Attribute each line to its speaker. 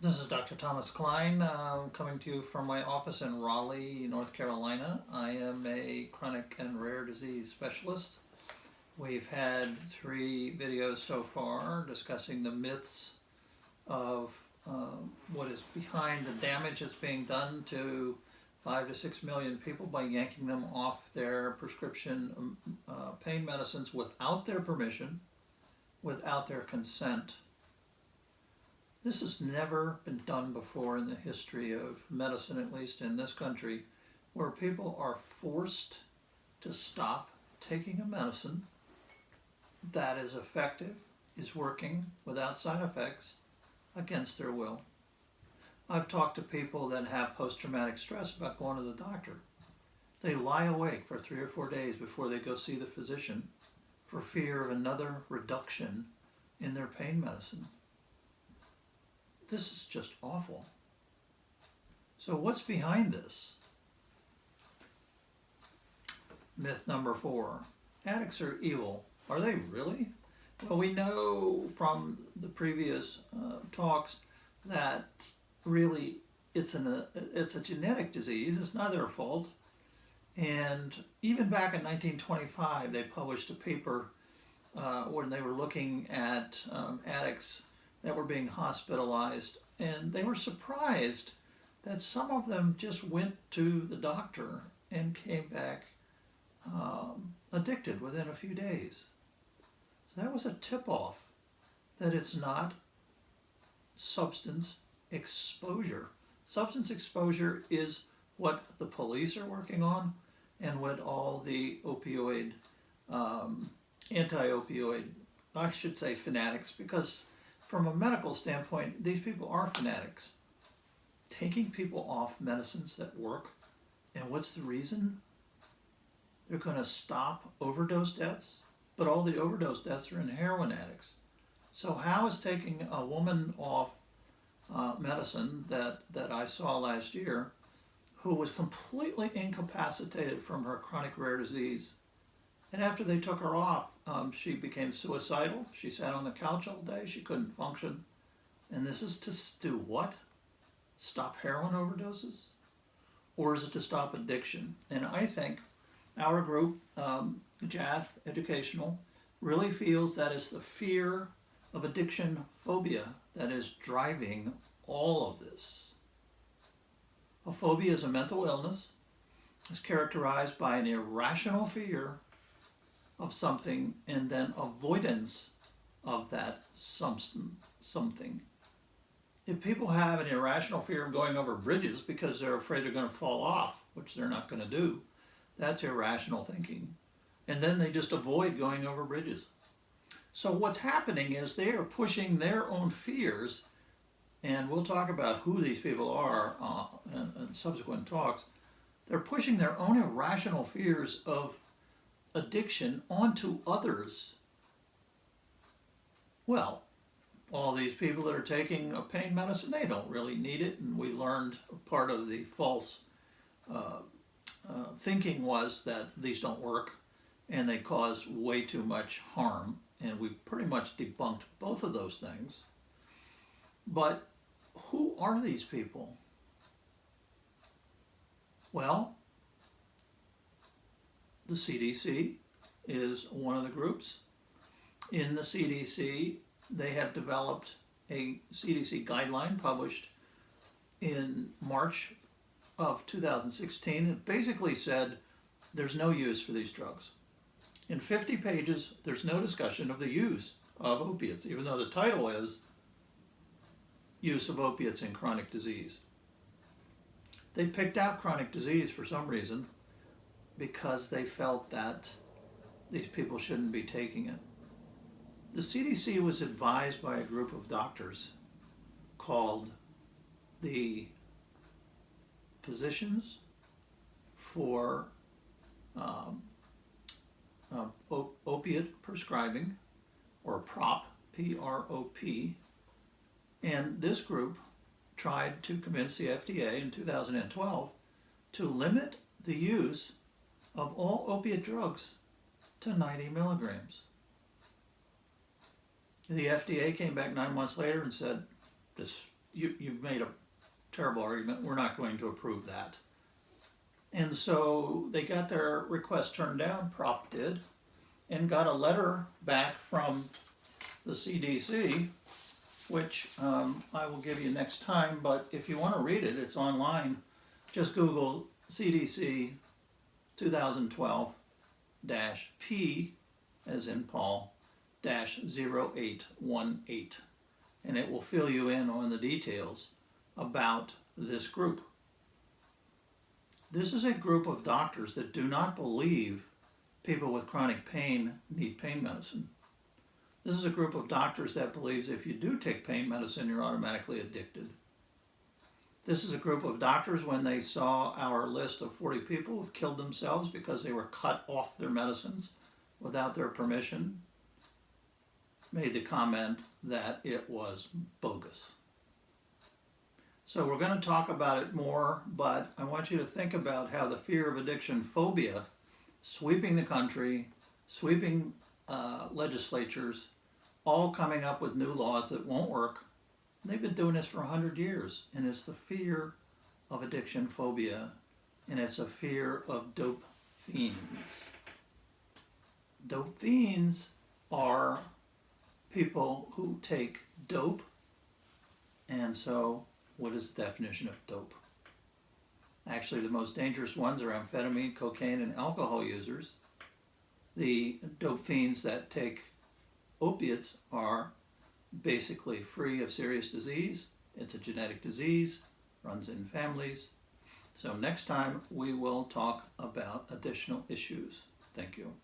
Speaker 1: This is Dr. Thomas Klein, coming to you from my office in Raleigh, North Carolina. I am a chronic and rare disease specialist. We've had 3 videos so far discussing the myths of what is behind the damage that's being done to 5 to 6 million people by yanking them off their prescription pain medicines without their permission, without their consent. This has never been done before in the history of medicine, at least in this country, where people are forced to stop taking a medicine that is effective, is working without side effects, against their will. I've talked to people that have post-traumatic stress about going to the doctor. They lie awake for 3 or 4 days before they go see the physician for fear of another reduction in their pain medicine. This is just awful. So what's behind this? Myth number 4. Addicts are evil. Are they really? Well, we know from the previous talks that really it's a genetic disease. It's not their fault. And even back in 1925, they published a paper when they were looking at addicts that were being hospitalized, and they were surprised that some of them just went to the doctor and came back addicted within a few days. So that was a tip-off that it's not substance exposure. Substance exposure is what the police are working on and what all the opioid, anti-opioid, I should say fanatics, because from a medical standpoint, these people are fanatics. Taking people off medicines that work, and what's the reason? They're going to stop overdose deaths, but all the overdose deaths are in heroin addicts. So how is taking a woman off medicine that I saw last year, who was completely incapacitated from her chronic rare disease, and after they took her off, she became suicidal. She sat on the couch all day. She couldn't function. And this is to do what? Stop heroin overdoses? Or is it to stop addiction? And I think our group, JATH Educational, really feels that it's the fear of addiction phobia that is driving all of this. A phobia is a mental illness. It's characterized by an irrational fear of something and then avoidance of that something. If people have an irrational fear of going over bridges because they're afraid they're going to fall off, which they're not going to do, that's irrational thinking. And then they just avoid going over bridges. So what's happening is they are pushing their own fears, and we'll talk about who these people are in subsequent talks. They're pushing their own irrational fears of addiction onto others. Well, all these people that are taking a pain medicine, they don't really need it, and we learned part of the false thinking was that these don't work and they cause way too much harm, and we pretty much debunked both of those things. But who are these people? Well, the CDC is one of the groups. In the CDC, they have developed a CDC guideline published in March of 2016 that basically said there's no use for these drugs. In 50 pages, there's no discussion of the use of opiates, even though the title is Use of Opiates in Chronic Disease. They picked out chronic disease for some reason because they felt that these people shouldn't be taking it. The CDC was advised by a group of doctors called the Physicians for Opiate Prescribing, or PROP, P-R-O-P, and this group tried to convince the FDA in 2012 to limit the use of all opiate drugs to 90 milligrams. The FDA came back 9 months later and said, this you've made a terrible argument. We're not going to approve that. And so they got their request turned down, Prop did, and got a letter back from the CDC, which I will give you next time, but if you want to read it, it's online. Just Google CDC 2012-P, as in Paul, -0818, and it will fill you in on the details about this group. This is a group of doctors that do not believe people with chronic pain need pain medicine. This is a group of doctors that believes if you do take pain medicine, you're automatically addicted. This is a group of doctors, when they saw our list of 40 people who've killed themselves because they were cut off their medicines without their permission, made the comment that it was bogus. So we're going to talk about it more, but I want you to think about how the fear of addiction, phobia, sweeping the country, sweeping legislatures, all coming up with new laws that won't work. They've been doing this for 100 years, and it's the fear of addiction, phobia, and it's a fear of dope fiends. Dope fiends are people who take dope, and so what is the definition of dope? Actually, the most dangerous ones are amphetamine, cocaine, and alcohol users. The dope fiends that take opiates are basically free of serious disease. It's a genetic disease, runs in families. So next time we will talk about additional issues. Thank you.